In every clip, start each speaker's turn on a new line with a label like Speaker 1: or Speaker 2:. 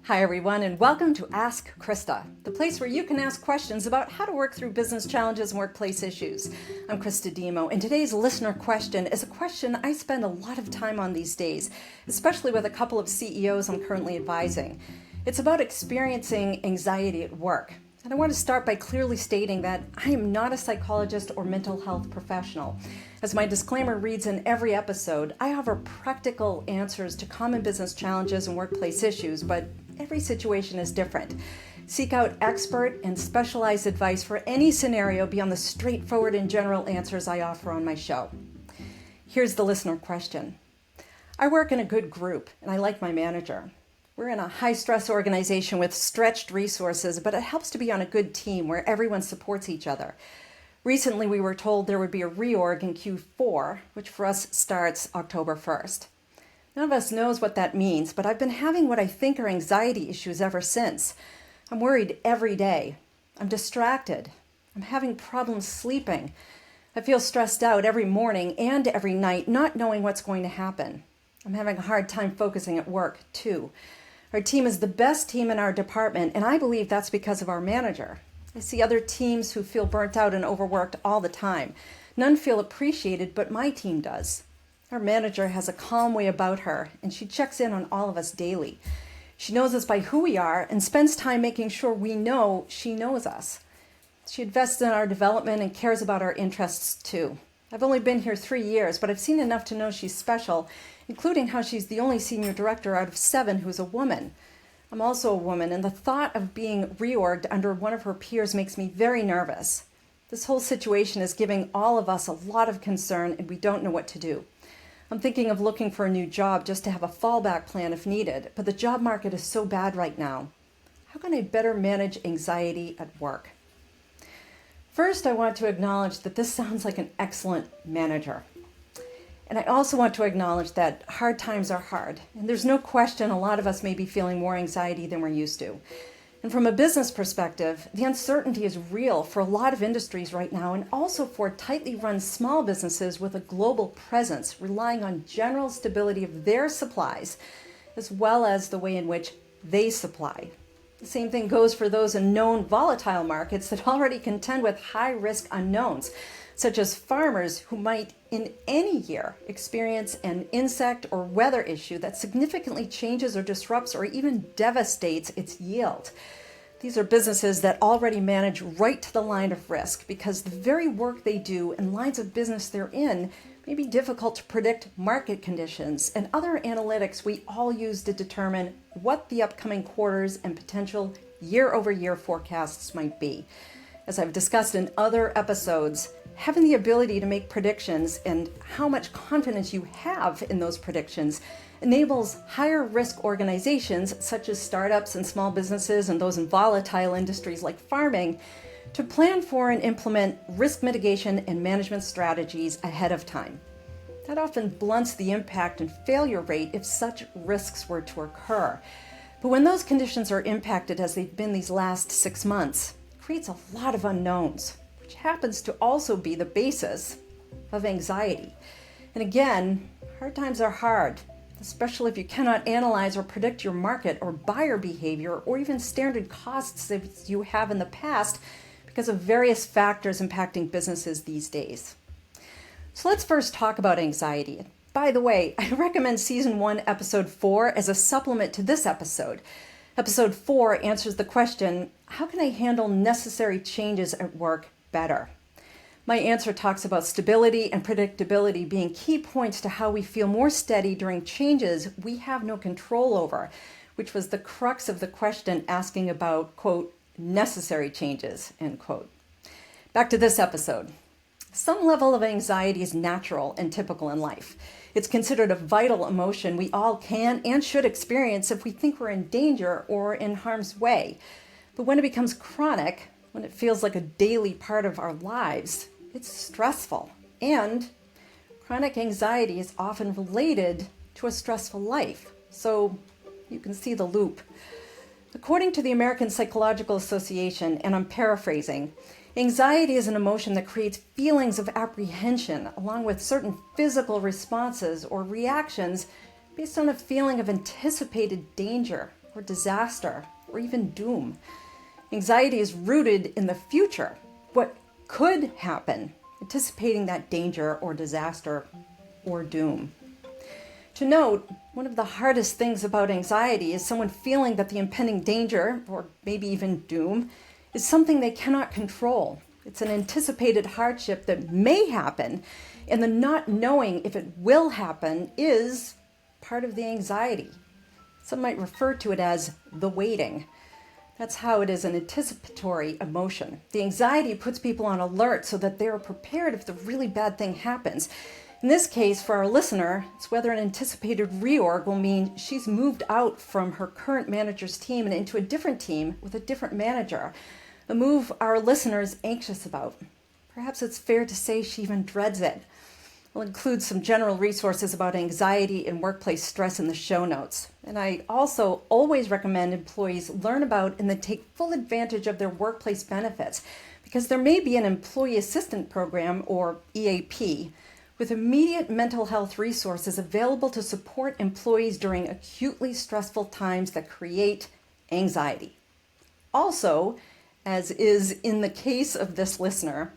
Speaker 1: Hi everyone, and welcome to Ask Christa, the place where you can ask questions about how to work through business challenges and workplace issues. I'm Christa Dhimo, and today's listener question is a question I spend a lot of time on these days, especially with a couple of CEOs I'm currently advising. It's about experiencing anxiety at work. And I want to start by clearly stating that I am not a psychologist or mental health professional. As my disclaimer reads in every episode, I offer practical answers to common business challenges and workplace issues, but every situation is different. Seek out expert and specialized advice for any scenario beyond the straightforward and general answers I offer on my show. Here's the listener question. I work in a good group, and I like my manager. We're in a high-stress organization with stretched resources, but it helps to be on a good team where everyone supports each other. Recently, we were told there would be a reorg in Q4, which for us starts October 1st. None of us knows what that means, but I've been having what I think are anxiety issues ever since. I'm worried every day. I'm distracted. I'm having problems sleeping. I feel stressed out every morning and every night, not knowing what's going to happen. I'm having a hard time focusing at work, too. Our team is the best team in our department, and I believe that's because of our manager. I see other teams who feel burnt out and overworked all the time. None feel appreciated, but my team does. Our manager has a calm way about her, and she checks in on all of us daily. She knows us by who we are and spends time making sure we know she knows us. She invests in our development and cares about our interests, too. I've only been here 3 years, but I've seen enough to know she's special, including how she's the only senior director out of 7 who's a woman. I'm also a woman, and the thought of being reorged under one of her peers makes me very nervous. This whole situation is giving all of us a lot of concern, and we don't know what to do. I'm thinking of looking for a new job just to have a fallback plan if needed, but the job market is so bad right now. How can I better manage anxiety at work? First, I want to acknowledge that this sounds like an excellent manager. And I also want to acknowledge that hard times are hard. And there's no question a lot of us may be feeling more anxiety than we're used to. And from a business perspective, the uncertainty is real for a lot of industries right now, and also for tightly run small businesses with a global presence, relying on general stability of their supplies, as well as the way in which they supply. The same thing goes for those in known volatile markets that already contend with high-risk unknowns, such as farmers who might in any year experience an insect or weather issue that significantly changes or disrupts or even devastates its yield. These are businesses that already manage right to the line of risk because the very work they do and lines of business they're in may be difficult to predict market conditions and other analytics we all use to determine what the upcoming quarters and potential year-over-year forecasts might be. As I've discussed in other episodes, having the ability to make predictions and how much confidence you have in those predictions enables higher risk organizations such as startups and small businesses and those in volatile industries like farming to plan for and implement risk mitigation and management strategies ahead of time. That often blunts the impact and failure rate if such risks were to occur. But when those conditions are impacted as they've been these last 6 months, it creates a lot of unknowns, which happens to also be the basis of anxiety. And again, hard times are hard, especially if you cannot analyze or predict your market or buyer behavior or even standard costs as you have in the past because of various factors impacting businesses these days. So let's first talk about anxiety. By the way, I recommend Season 1, Episode 4 as a supplement to this episode. Episode 4 answers the question, how can I handle necessary changes at work better? My answer talks about stability and predictability being key points to how we feel more steady during changes we have no control over, which was the crux of the question asking about, quote, necessary changes, end quote. Back to this episode. Some level of anxiety is natural and typical in life. It's considered a vital emotion we all can and should experience if we think we're in danger or in harm's way. But when it becomes chronic, when it feels like a daily part of our lives, it's stressful. And chronic anxiety is often related to a stressful life. So you can see the loop. According to the American Psychological Association, and I'm paraphrasing, anxiety is an emotion that creates feelings of apprehension along with certain physical responses or reactions based on a feeling of anticipated danger or disaster or even doom. Anxiety is rooted in the future, what could happen, anticipating that danger or disaster or doom. To note, one of the hardest things about anxiety is someone feeling that the impending danger, or maybe even doom, is something they cannot control. It's an anticipated hardship that may happen, and the not knowing if it will happen is part of the anxiety. Some might refer to it as the waiting. That's how it is an anticipatory emotion. The anxiety puts people on alert so that they are prepared if the really bad thing happens. In this case, for our listener, it's whether an anticipated reorg will mean she's moved out from her current manager's team and into a different team with a different manager, a move our listener is anxious about. Perhaps it's fair to say she even dreads it. We'll include some general resources about anxiety and workplace stress in the show notes. And I also always recommend employees learn about and then take full advantage of their workplace benefits, because there may be an employee assistance program, or EAP, with immediate mental health resources available to support employees during acutely stressful times that create anxiety. Also, as is in the case of this listener,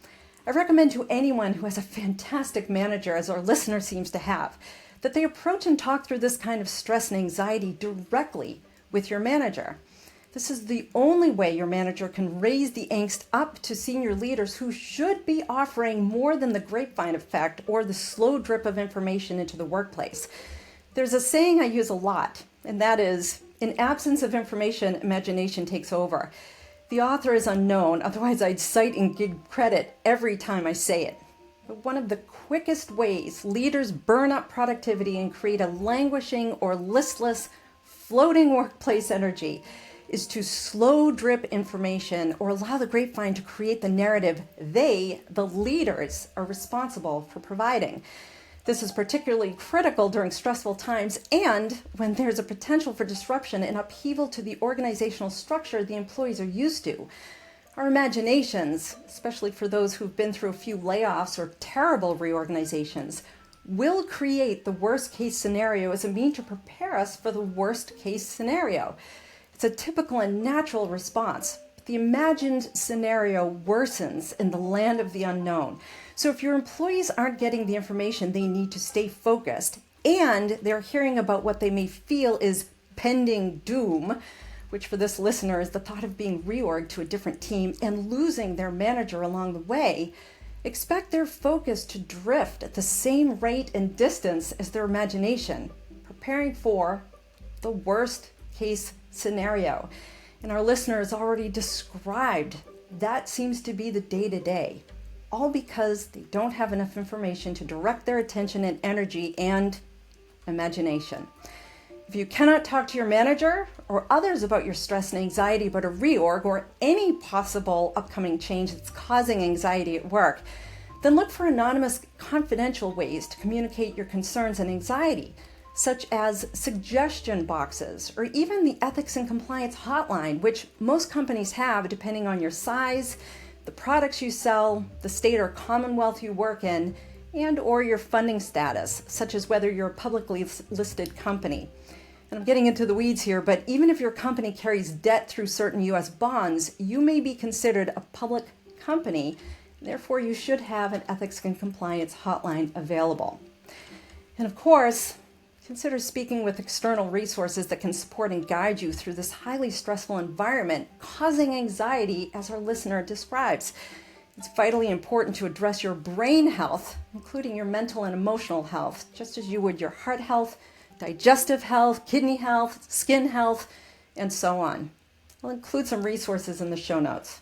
Speaker 1: I recommend to anyone who has a fantastic manager, as our listener seems to have, that they approach and talk through this kind of stress and anxiety directly with your manager. This is the only way your manager can raise the angst up to senior leaders who should be offering more than the grapevine effect or the slow drip of information into the workplace. There's a saying I use a lot, and that is, in absence of information, imagination takes over. The author is unknown, otherwise I'd cite and give credit every time I say it. But one of the quickest ways leaders burn up productivity and create a languishing or listless, floating workplace energy is to slow drip information or allow the grapevine to create the narrative they, the leaders, are responsible for providing. This is particularly critical during stressful times and when there's a potential for disruption and upheaval to the organizational structure the employees are used to. Our imaginations, especially for those who've been through a few layoffs or terrible reorganizations, will create the worst case scenario as a means to prepare us for the worst case scenario. It's a typical and natural response. The imagined scenario worsens in the land of the unknown. So if your employees aren't getting the information they need to stay focused, and they're hearing about what they may feel is pending doom, which for this listener is the thought of being reorged to a different team and losing their manager along the way, expect their focus to drift at the same rate and distance as their imagination, preparing for the worst case scenario. And our listener has already described that seems to be the day-to-day, all because they don't have enough information to direct their attention and energy and imagination. If you cannot talk to your manager or others about your stress and anxiety about a reorg or any possible upcoming change that's causing anxiety at work, then look for anonymous, confidential ways to communicate your concerns and anxiety, such as suggestion boxes or even the ethics and compliance hotline, which most companies have depending on your size, the products you sell, the state or commonwealth you work in, and or your funding status, such as whether you're a publicly listed company. And I'm getting into the weeds here, but even if your company carries debt through certain U.S. bonds, you may be considered a public company. Therefore, you should have an ethics and compliance hotline available. And of course, consider speaking with external resources that can support and guide you through this highly stressful environment causing anxiety, as our listener describes. It's vitally important to address your brain health, including your mental and emotional health, just as you would your heart health, digestive health, kidney health, skin health, and so on. I'll include some resources in the show notes.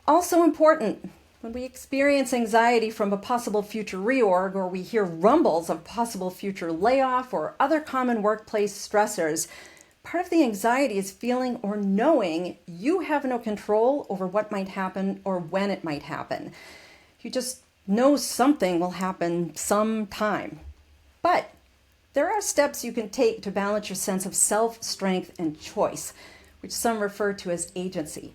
Speaker 1: Also important, when we experience anxiety from a possible future reorg or we hear rumbles of possible future layoff or other common workplace stressors, part of the anxiety is feeling or knowing you have no control over what might happen or when it might happen. You just know something will happen sometime. But there are steps you can take to balance your sense of self, strength, and choice, which some refer to as agency.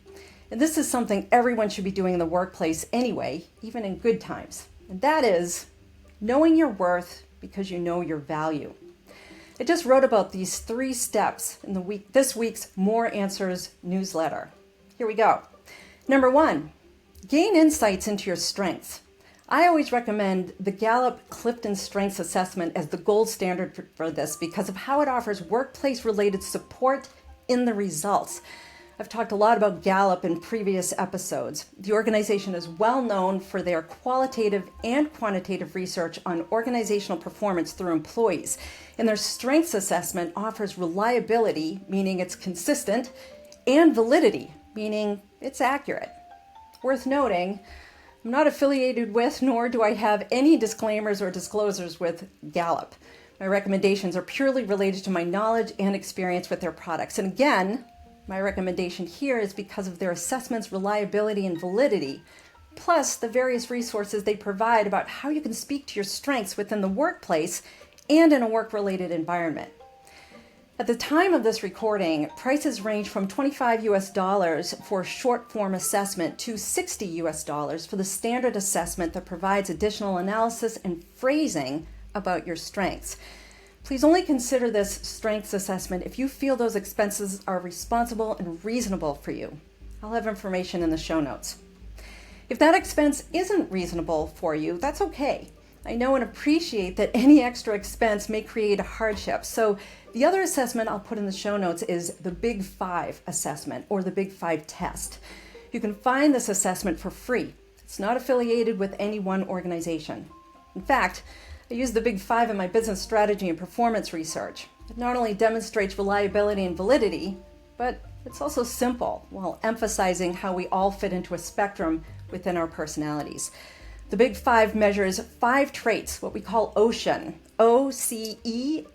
Speaker 1: And this is something everyone should be doing in the workplace anyway, even in good times. And that is knowing your worth because you know your value. I just wrote about these 3 steps in this week's More Answers newsletter. Here we go. Number 1, gain insights into your strengths. I always recommend the Gallup-Clifton Strengths Assessment as the gold standard for this because of how it offers workplace-related support in the results. I've talked a lot about Gallup in previous episodes. The organization is well known for their qualitative and quantitative research on organizational performance through employees. And their strengths assessment offers reliability, meaning it's consistent, and validity, meaning it's accurate. Worth noting, I'm not affiliated with, nor do I have any disclaimers or disclosures with Gallup. My recommendations are purely related to my knowledge and experience with their products. And again, my recommendation here is because of their assessment's reliability and validity, plus the various resources they provide about how you can speak to your strengths within the workplace and in a work-related environment. At the time of this recording, prices range from $25 for a short form assessment to $60 for the standard assessment that provides additional analysis and phrasing about your strengths. Please only consider this strengths assessment if you feel those expenses are responsible and reasonable for you. I'll have information in the show notes. If that expense isn't reasonable for you, that's okay. I know and appreciate that any extra expense may create a hardship. So the other assessment I'll put in the show notes is the Big 5 assessment or the Big 5 test. You can find this assessment for free. It's not affiliated with any one organization. In fact, I use the Big 5 in my business strategy and performance research. It not only demonstrates reliability and validity, but it's also simple while emphasizing how we all fit into a spectrum within our personalities. The Big 5 measures 5 traits, what we call OCEAN, O-C-E-A-N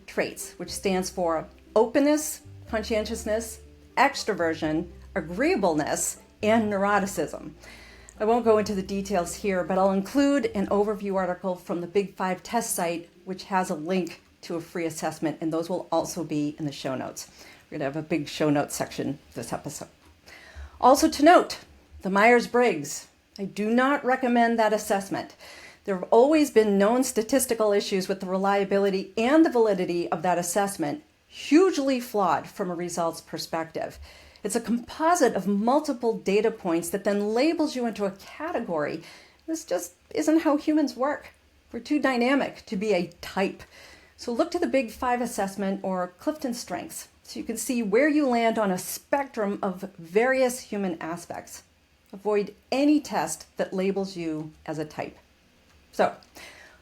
Speaker 1: traits, which stands for openness, conscientiousness, extroversion, agreeableness, and neuroticism. I won't go into the details here, but I'll include an overview article from the Big 5 test site, which has a link to a free assessment, and those will also be in the show notes. We're going to have a big show notes section this episode. Also to note, the Myers-Briggs. I do not recommend that assessment. There have always been known statistical issues with the reliability and the validity of that assessment, hugely flawed from a results perspective. It's a composite of multiple data points that then labels you into a category. This just isn't how humans work. We're too dynamic to be a type. So look to the Big 5 assessment or Clifton Strengths so you can see where you land on a spectrum of various human aspects. Avoid any test that labels you as a type. So,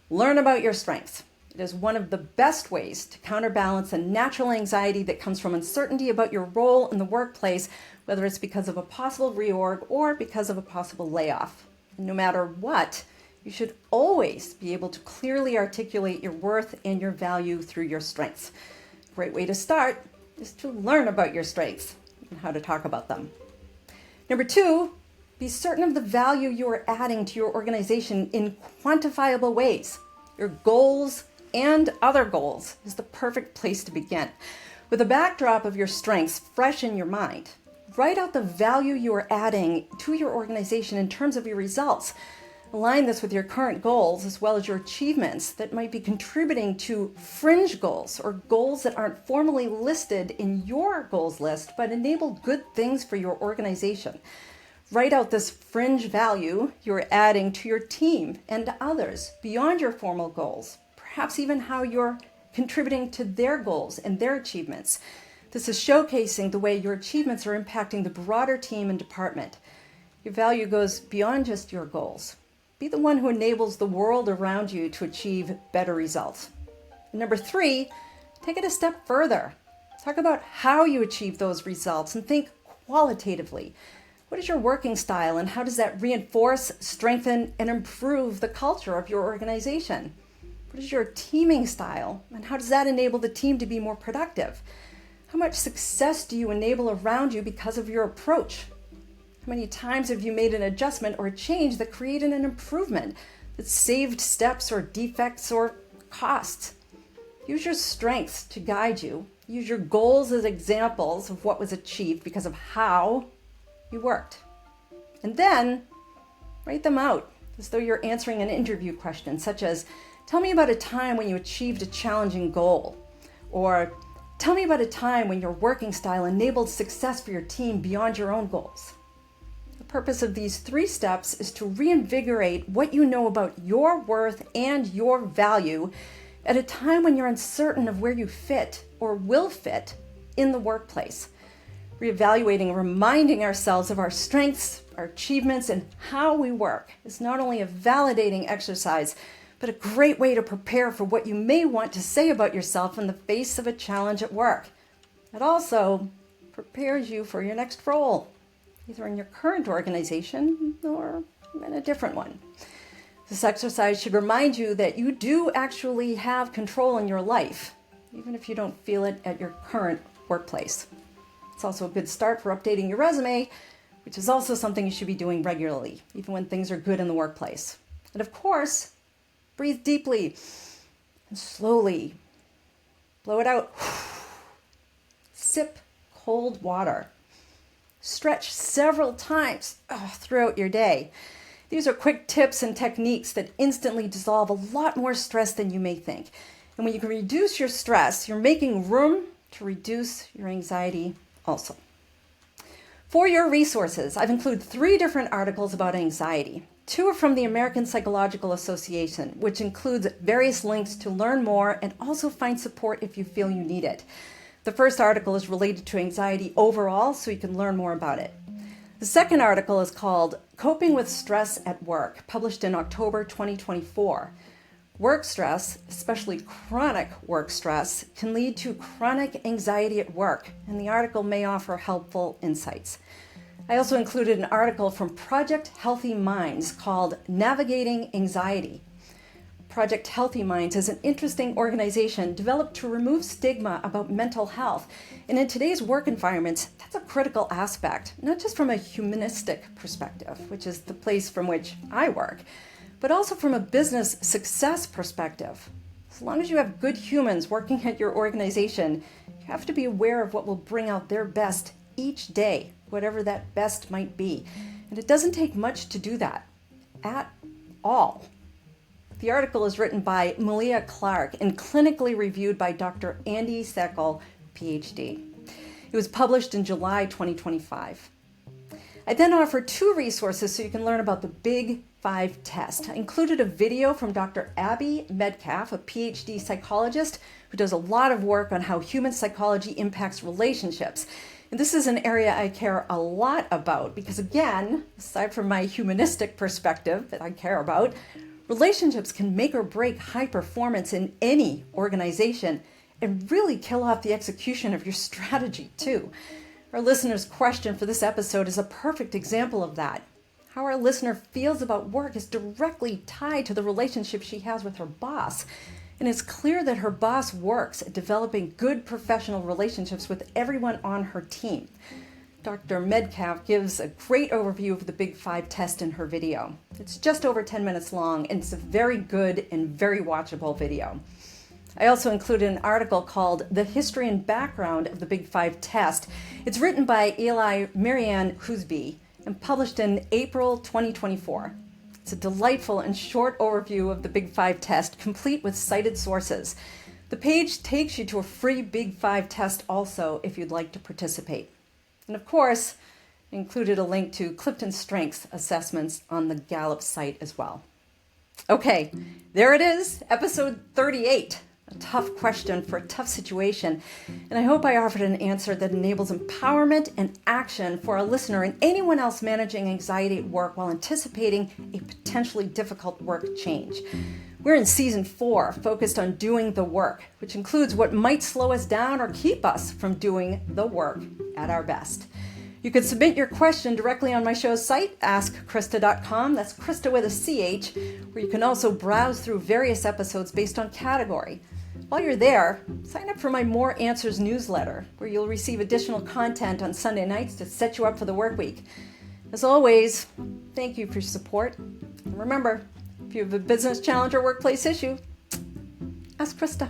Speaker 1: learn about your strengths. It is one of the best ways to counterbalance the natural anxiety that comes from uncertainty about your role in the workplace, whether it's because of a possible reorg or because of a possible layoff. And no matter what, you should always be able to clearly articulate your worth and your value through your strengths. A great way to start is to learn about your strengths and how to talk about them. Number 2, be certain of the value you are adding to your organization in quantifiable ways. Your goals and other goals is the perfect place to begin. With a backdrop of your strengths fresh in your mind, write out the value you are adding to your organization in terms of your results. Align this with your current goals as well as your achievements that might be contributing to fringe goals or goals that aren't formally listed in your goals list but enable good things for your organization. Write out this fringe value you're adding to your team and to others beyond your formal goals, perhaps even how you're contributing to their goals and their achievements. This is showcasing the way your achievements are impacting the broader team and department. Your value goes beyond just your goals. Be the one who enables the world around you to achieve better results. And number 3, take it a step further. Talk about how you achieve those results and think qualitatively. What is your working style and how does that reinforce, strengthen, and improve the culture of your organization? What is your teaming style and how does that enable the team to be more productive? How much success do you enable around you because of your approach? How many times have you made an adjustment or a change that created an improvement that saved steps or defects or costs? Use your strengths to guide you. Use your goals as examples of what was achieved because of how you worked. And then write them out as though you're answering an interview question, such as, Tell me about a time when you achieved a challenging goal. Or tell me about a time when your working style enabled success for your team beyond your own goals. The purpose of these 3 steps is to reinvigorate what you know about your worth and your value at a time when you're uncertain of where you fit or will fit in the workplace. Reevaluating and reminding ourselves of our strengths, our achievements, and how we work is not only a validating exercise, but a great way to prepare for what you may want to say about yourself in the face of a challenge at work. It also prepares you for your next role, either in your current organization or in a different one. This exercise should remind you that you do actually have control in your life, even if you don't feel it at your current workplace. It's also a good start for updating your resume, which is also something you should be doing regularly, even when things are good in the workplace. And of course, breathe deeply and slowly. Blow it out. Sip cold water. Stretch several times throughout your day. These are quick tips and techniques that instantly dissolve a lot more stress than you may think. And when you can reduce your stress, you're making room to reduce your anxiety also. For your resources, I've included 3 different articles about anxiety. 2 are from the American Psychological Association, which includes various links to learn more and also find support if you feel you need it. The first article is related to anxiety overall, so you can learn more about it. The second article is called Coping with Stress at Work, published in October 2024. Work stress, especially chronic work stress, can lead to chronic anxiety at work, and the article may offer helpful insights. I also included an article from Project Healthy Minds called Navigating Anxiety. Project Healthy Minds is an interesting organization developed to remove stigma about mental health. And in today's work environments, that's a critical aspect, not just from a humanistic perspective, which is the place from which I work, but also from a business success perspective. As long as you have good humans working at your organization, you have to be aware of what will bring out their best each day, whatever that best might be. And it doesn't take much to do that at all. The article is written by Malia Clark and clinically reviewed by Dr. Andy Seckel, PhD. It was published in July 2025. I then offer 2 resources so you can learn about the Big 5 test. I included a video from Dr. Abby Medcalf, a PhD psychologist who does a lot of work on how human psychology impacts relationships. And this is an area I care a lot about because, again, aside from my humanistic perspective that I care about, relationships can make or break high performance in any organization and really kill off the execution of your strategy, too. Our listener's question for this episode is a perfect example of that. How our listener feels about work is directly tied to the relationship she has with her boss. And it's clear that her boss works at developing good professional relationships with everyone on her team. Dr. Medcalf gives a great overview of the Big 5 test in her video. It's just over 10 minutes long, and it's a very good and very watchable video. I also included an article called The History and Background of the Big 5 Test. It's written by Eli Marianne Husby and published in April 2024. It's a delightful and short overview of the Big 5 Test, complete with cited sources. The page takes you to a free Big 5 test also if you'd like to participate. And of course, I included a link to Clifton Strengths assessments on the Gallup site as well. Okay, there it is, episode 38. A tough question for a tough situation, and I hope I offered an answer that enables empowerment and action for a listener and anyone else managing anxiety at work while anticipating a potentially difficult work change. We're in season 4, focused on doing the work, which includes what might slow us down or keep us from doing the work at our best. You can submit your question directly on my show's site, askchrista.com. That's Christa with a CH, where you can also browse through various episodes based on category. While you're there, sign up for my More Answers newsletter, where you'll receive additional content on Sunday nights to set you up for the work week. As always, thank you for your support. And remember, if you have a business challenge or workplace issue, ask Christa.